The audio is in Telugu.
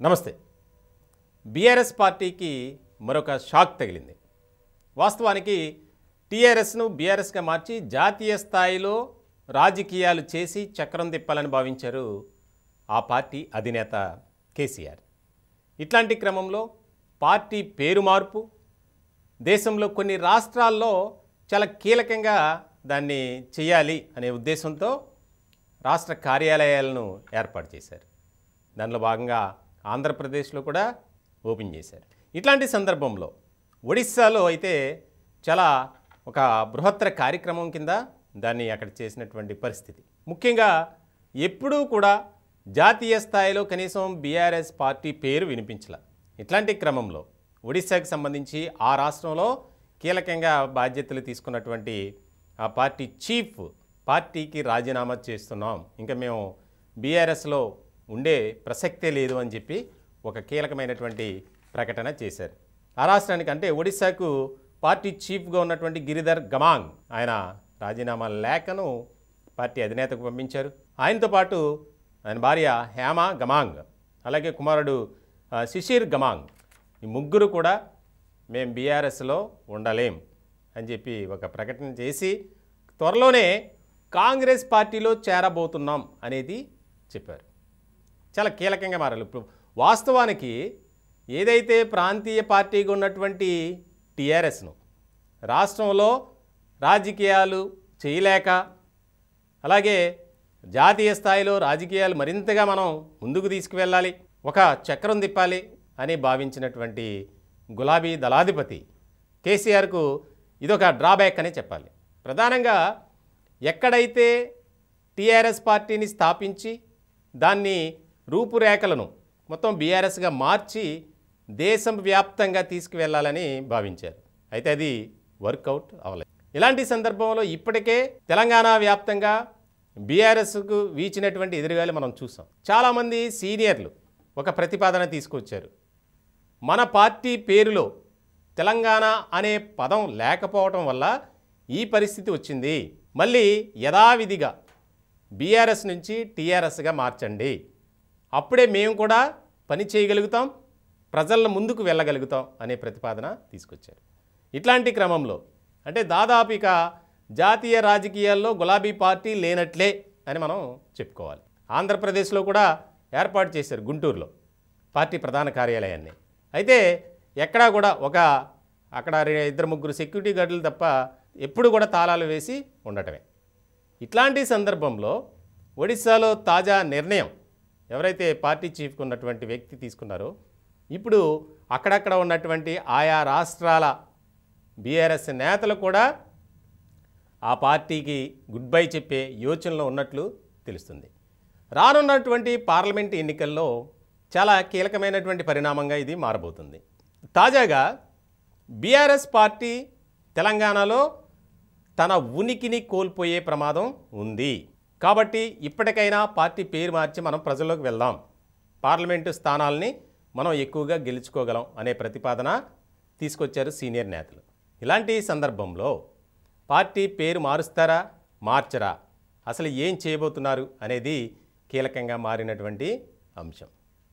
నమస్తే. బీఆర్ఎస్ పార్టీకి మరొక షాక్ తగిలింది. వాస్తవానికి టీఆర్ఎస్ను బీఆర్ఎస్గా మార్చి జాతీయ స్థాయిలో రాజకీయాలు చేసి చక్రం తిప్పాలని భావించారు ఆ పార్టీ అధినేత కేసీఆర్. ఇట్లాంటి క్రమంలో పార్టీ పేరు మార్పు దేశంలో కొన్ని రాష్ట్రాల్లో చాలా కీలకంగా దాన్ని చేయాలి అనే ఉద్దేశంతో రాష్ట్ర కార్యాలయాలను ఏర్పాటు చేశారు. దానిలో భాగంగా ఆంధ్రప్రదేశ్లో కూడా ఓపెన్ చేశారు. ఇట్లాంటి సందర్భంలో ఒడిస్సాలో అయితే చాలా ఒక బృహత్తర కార్యక్రమం కింద దాన్ని అక్కడ చేసినటువంటి పరిస్థితి. ముఖ్యంగా ఎప్పుడూ కూడా జాతీయ స్థాయిలో కనీసం బీఆర్ఎస్ పార్టీ పేరు వినిపించలే. ఇట్లాంటి క్రమంలో ఒడిస్సాకి సంబంధించి ఆ రాష్ట్రంలో కీలకంగా బాధ్యతలు తీసుకున్నటువంటి ఆ పార్టీ చీఫ్ పార్టీకి రాజీనామా చేస్తున్నాం, ఇంకా మేము బీఆర్ఎస్లో ఉండే ప్రసక్తే లేదు అని చెప్పి ఒక కీలకమైనటువంటి ప్రకటన చేశారు. ఆ రాష్ట్రానికి అంటే ఒడిశాకు పార్టీ చీఫ్గా ఉన్నటువంటి గిరిధర్ గమాంగ్ ఆయన రాజీనామా లేఖను పార్టీ అధినేతకు పంపించారు. ఆయనతో పాటు ఆయన భార్య హేమా గమాంగ్, అలాగే కుమారుడు శిశిర్ గమాంగ్, ఈ ముగ్గురు కూడా మేము బీఆర్ఎస్లో ఉండలేం అని చెప్పి ఒక ప్రకటన చేసి త్వరలోనే కాంగ్రెస్ పార్టీలో చేరబోతున్నాం అనేది చెప్పారు. చాలా కీలకంగా మారాలి. ఇప్పుడు వాస్తవానికి ఏదైతే ప్రాంతీయ పార్టీగా ఉన్నటువంటి టీఆర్ఎస్ను రాష్ట్రంలో రాజకీయాలు చేయలేక, అలాగే జాతీయ స్థాయిలో రాజకీయాలు మరింతగా మనం ముందుకు తీసుకువెళ్ళాలి, ఒక చక్రం తిప్పాలి అని భావించినటువంటి గులాబీ దళాధిపతి కేసీఆర్కు ఇదొక డ్రాబ్యాక్ అనే చెప్పాలి. ప్రధానంగా ఎక్కడైతే టీఆర్ఎస్ పార్టీని స్థాపించి దాన్ని రూపురేఖలను మొత్తం బీఆర్ఎస్గా మార్చి దేశం వ్యాప్తంగా తీసుకువెళ్ళాలని భావించారు. అయితే అది వర్కౌట్ అవ్వలేదు. ఇలాంటి సందర్భంలో ఇప్పటికే తెలంగాణ వ్యాప్తంగా బీఆర్ఎస్కు వీచినటువంటి ఎదురుగాలి మనం చూసాం. చాలామంది సీనియర్లు ఒక ప్రతిపాదన తీసుకొచ్చారు. మన పార్టీ పేరులో తెలంగాణ అనే పదం లేకపోవటం వల్ల ఈ పరిస్థితి వచ్చింది, మళ్ళీ యథావిధిగా బీఆర్ఎస్ నుంచి టీఆర్ఎస్గా మార్చండి, అప్పుడే మేము కూడా పని చేయగలుగుతాం, ప్రజల ముందుకు వెళ్ళగలుగుతాం అనే ప్రతిపాదన తీసుకొచ్చారు. ఇట్లాంటి క్రమంలో అంటే దాదాపు ఇక జాతీయ రాజకీయాల్లో గులాబీ పార్టీ లేనట్లే అని మనం చెప్పుకోవాలి. ఆంధ్రప్రదేశ్లో కూడా ఏర్పాటు చేశారు గుంటూరులో పార్టీ ప్రధాన కార్యాలయాన్ని. అయితే ఎక్కడా కూడా అక్కడ 2-3 సెక్యూరిటీ గార్డులు తప్ప ఎప్పుడు కూడా తాళాలు వేసి ఉండటమే. ఇట్లాంటి సందర్భంలో ఒడిశాలో తాజా నిర్ణయం ఎవరైతే పార్టీ చీఫ్కి ఉన్నటువంటి వ్యక్తి తీసుకున్నారో, ఇప్పుడు అక్కడక్కడ ఉన్నటువంటి ఆయా రాష్ట్రాల బీఆర్ఎస్ నేతలు కూడా ఆ పార్టీకి గుడ్ బై చెప్పే యోచనలో ఉన్నట్లు తెలుస్తుంది. రానున్నటువంటి పార్లమెంట్ ఎన్నికల్లో చాలా కీలకమైనటువంటి పరిణామంగా ఇది మారబోతుంది. తాజాగా బీఆర్ఎస్ పార్టీ తెలంగాణలో తన ఉనికిని కోల్పోయే ప్రమాదం ఉంది. కాబట్టి ఇప్పటికైనా పార్టీ పేరు మార్చి మనం ప్రజల్లోకి వెళ్దాం, పార్లమెంటు స్థానాల్ని మనం ఎక్కువగా గెలుచుకోగలం అనే ప్రతిపాదన తీసుకొచ్చారు సీనియర్ నేతలు. ఇలాంటి సందర్భంలో పార్టీ పేరు మారుస్తారా మార్చరా, అసలు ఏం చేయబోతున్నారు అనేది కీలకంగా మారినటువంటి అంశం.